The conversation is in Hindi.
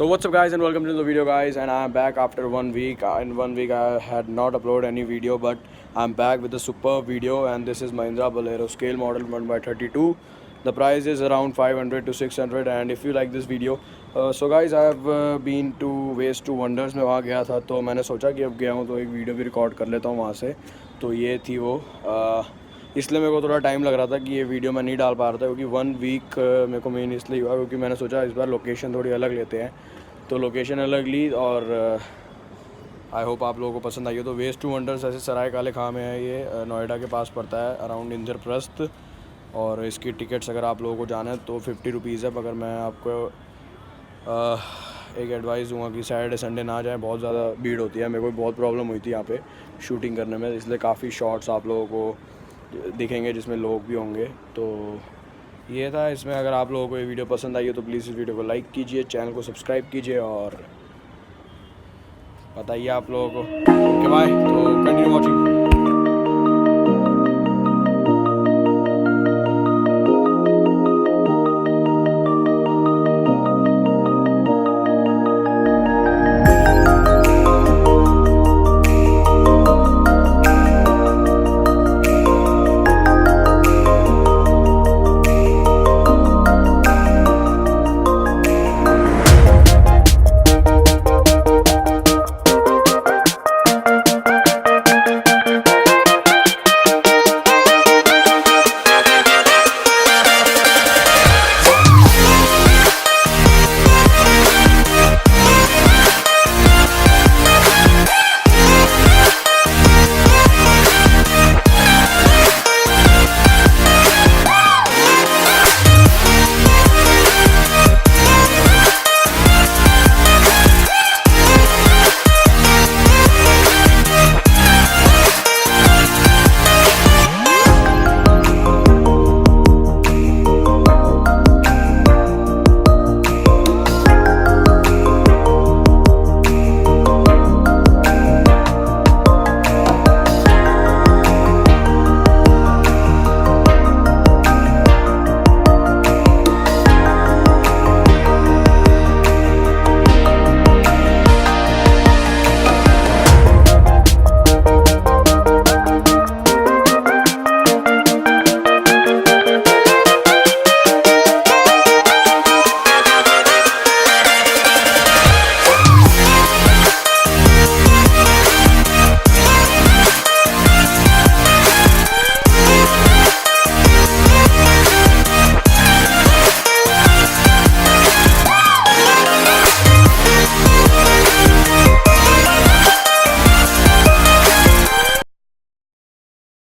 So what's up guys and welcome to the video guys, and I'm back after 1 week. In 1 week I had not uploaded any video, but I'm back with a superb video, and this is Mahindra Bolero scale model 1/32. The price is around 500 to 600, and if you like this video, so guys I have been to Ways to Wonders. मैं वहाँ गया था तो मैंने सोचा कि अब गया हूँ तो एक वीडियो भी रिकॉर्ड कर लेता हूँ वहाँ से. तो ये थी वो इसलिए मेरे को थोड़ा टाइम लग रहा था कि ये वीडियो मैं नहीं डाल पा रहा था, क्योंकि 1 वीक मेरे को मेन इसलिए हुआ क्योंकि मैंने सोचा इस बार लोकेशन थोड़ी अलग लेते हैं. तो लोकेशन अलग ली और आई होप आप लोगों को पसंद आई हो. तो वेस्ट टू वंडर्स ऐसे सराय काले खां में है, ये नोएडा के पास पड़ता है अराउंड इंद्रप्रस्थ. और इसकी टिकट्स अगर आप लोगों को जाना है तो 50 रुपीज़ है. मगर मैं आपको एक एडवाइस दूंगा कि सैटरडे संडे ना जाएं, बहुत ज़्यादा भीड़ होती है. मेरे को बहुत प्रॉब्लम हुई थी यहाँ पे शूटिंग करने में, इसलिए काफ़ी शॉट्स आप लोगों को दिखेंगे जिसमें लोग भी होंगे. तो ये था इसमें. अगर आप लोगों को ये वीडियो पसंद आई हो तो प्लीज़ इस वीडियो को लाइक कीजिए, चैनल को सब्सक्राइब कीजिए और बताइए आप लोगों को. Okay bye. तो कंटिन्यू वॉचिंग.